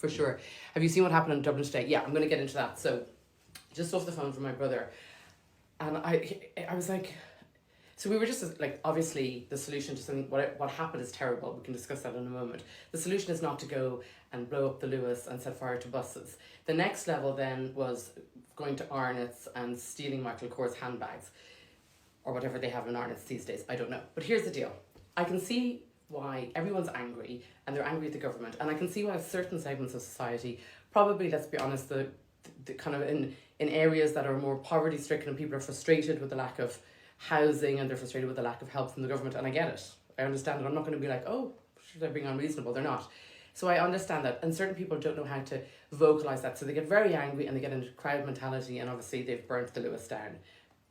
for sure. Have you seen what happened in Dublin today? Yeah, I'm going to get into that. So, just off the phone from my brother, and I was like, so we were just like, obviously the solution to something, what happened is terrible. We can discuss that in a moment. The solution is not to go and blow up the Lewis and set fire to buses. The next level then was going to Arnott's and stealing Michael Kors handbags, or whatever they have in Arnott's these days. I don't know. But here's the deal. I can see why everyone's angry, and they're angry at the government, and I can see why certain segments of society, probably, let's be honest, the kind of in areas that are more poverty stricken, and people are frustrated with the lack of housing, and they're frustrated with the lack of help from the government, and I get it. I understand it. I'm not going to be like, oh, they're being unreasonable. They're not. So I understand that, and certain people don't know how to vocalise that, so they get very angry and they get into crowd mentality, and obviously they've burnt the Lewis down.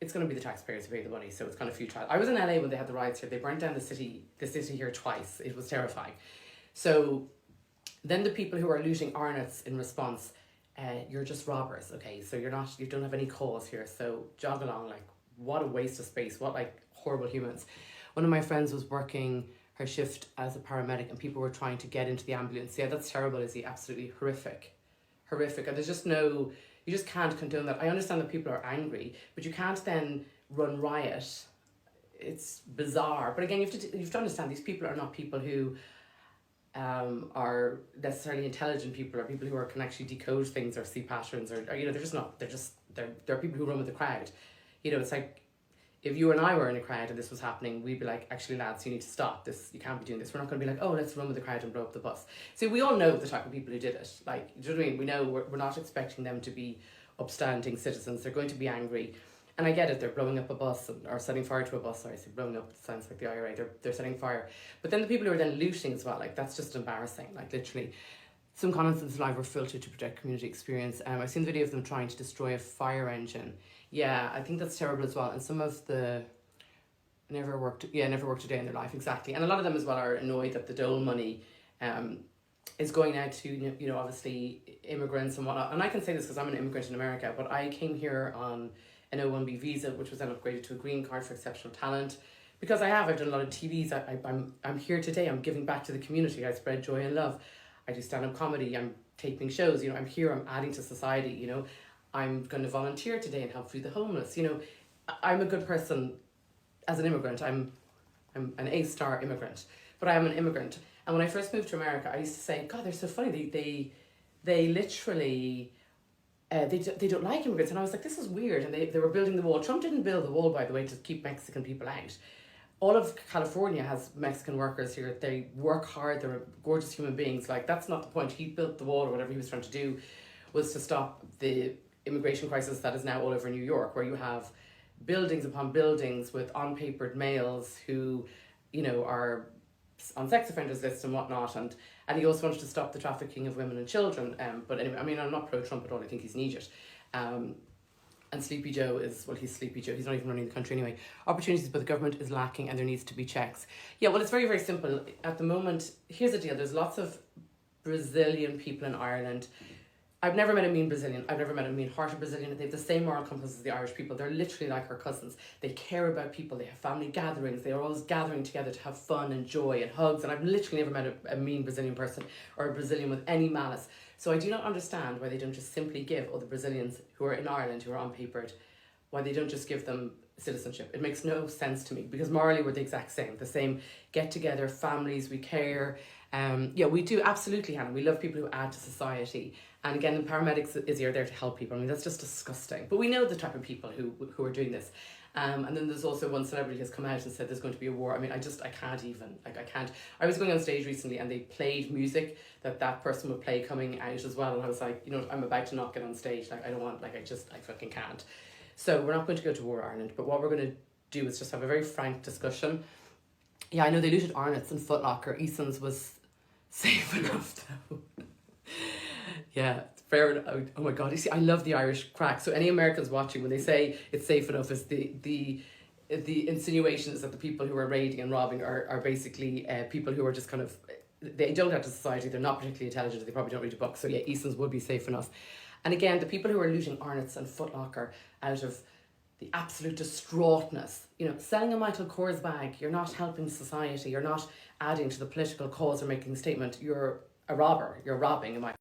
It's going to be the taxpayers who pay the money, so it's kind of futile. I was in LA when they had the riots here. They burnt down the city here twice. It was terrifying. So then the people who are looting Arnott's in response, you're just robbers, okay? So you don't have any cause here, so jog along. Like, what a waste of space. What, like, horrible humans. One of my friends was working her shift as a paramedic, and people were trying to get into the ambulance. Yeah, that's terrible, Izzy. Absolutely horrific. Horrific. And there's just no... You just can't condone that. I understand that people are angry, but you can't then run riot. It's bizarre. But again, you have to understand, these people are not people who are necessarily intelligent people, or people who can actually decode things or see patterns, or they're just not. They're people who run with the crowd. It's like, if you and I were in a crowd and this was happening, we'd be like, actually, lads, you need to stop this. You can't be doing this. We're not going to be like, oh, let's run with the crowd and blow up the bus. See, we all know the type of people who did it. Like, do you know what I mean? We know we're not expecting them to be upstanding citizens. They're going to be angry. And I get it. They're blowing up a bus or setting fire to a bus. Sorry, I say blowing up sounds like the IRA. They're setting fire. But then the people who are then looting as well, like, that's just embarrassing. Like, literally. Some comments in live were filtered to protect community experience. I've seen the video of them trying to destroy a fire engine. Yeah, I think that's terrible as well. And some of the... Never worked a day in their life, exactly. And a lot of them as well are annoyed that the dole money is going out to, obviously immigrants and whatnot. And I can say this because I'm an immigrant in America, but I came here on an O1B visa, which was then upgraded to a green card for exceptional talent. Because I've done a lot of TVs. I'm here today. I'm giving back to the community. I spread joy and love. I do stand-up comedy. I'm taping shows. I'm here. I'm adding to society. I'm going to volunteer today and help feed the homeless. I'm a good person. As an immigrant, I'm an A-star immigrant, but I am an immigrant. And when I first moved to America, I used to say, God, they're so funny. They literally, they don't like immigrants. And I was like, this is weird. And they were building the wall. Trump didn't build the wall, by the way, to keep Mexican people out. All of California has Mexican workers here. They work hard. They're gorgeous human beings. Like, that's not the point. He built the wall, or whatever he was trying to do, was to stop the immigration crisis that is now all over New York, where you have buildings upon buildings with on-papered males who, are on sex offenders lists and whatnot, and he also wanted to stop the trafficking of women and children. But anyway, I mean, I'm not pro-Trump at all. I think he's an idiot. And Sleepy Joe he's Sleepy Joe. He's not even running the country anyway. Opportunities, but the government is lacking, and there needs to be checks. Yeah, well, it's very, very simple. At the moment, here's the deal. There's lots of Brazilian people in Ireland. I've never met a mean Brazilian. I've never met a mean-hearted Brazilian. They have the same moral compass as the Irish people. They're literally like our cousins. They care about people. They have family gatherings. They are always gathering together to have fun and joy and hugs. And I've literally never met a mean Brazilian person, or a Brazilian with any malice. So I do not understand why they don't just simply give all the Brazilians who are in Ireland, who are unpapered, why they don't just give them citizenship. It makes no sense to me, because morally we're the exact same. The same get-together, families, we care. We do, absolutely, Hannah. We love people who add to society. And again, the paramedics are there to help people. I mean, that's just disgusting. But we know the type of people who are doing this. And then there's also one celebrity has come out and said there's going to be a war. I mean, I can't even. I can't. I was going on stage recently and they played music that person would play coming out as well. And I was like, I'm about to not get on stage. Like, I don't want, I fucking can't. So we're not going to go to war, Ireland. But what we're going to do is just have a very frank discussion. Yeah, I know they looted Arnott's and Foot Locker. Eason's was safe enough, though. Yeah, fair enough. Oh my God, you see, I love the Irish crack. So any Americans watching, when they say it's safe enough, is the insinuations that the people who are raiding and robbing are basically people who are just kind of, they don't have to society, they're not particularly intelligent, they probably don't read a book. So yeah, Eason's would be safe enough. And again, the people who are looting Arnott's and Foot Locker out of the absolute distraughtness, selling a Michael Kors bag, you're not helping society, you're not adding to the political cause or making a statement, you're a robber, you're robbing a Michael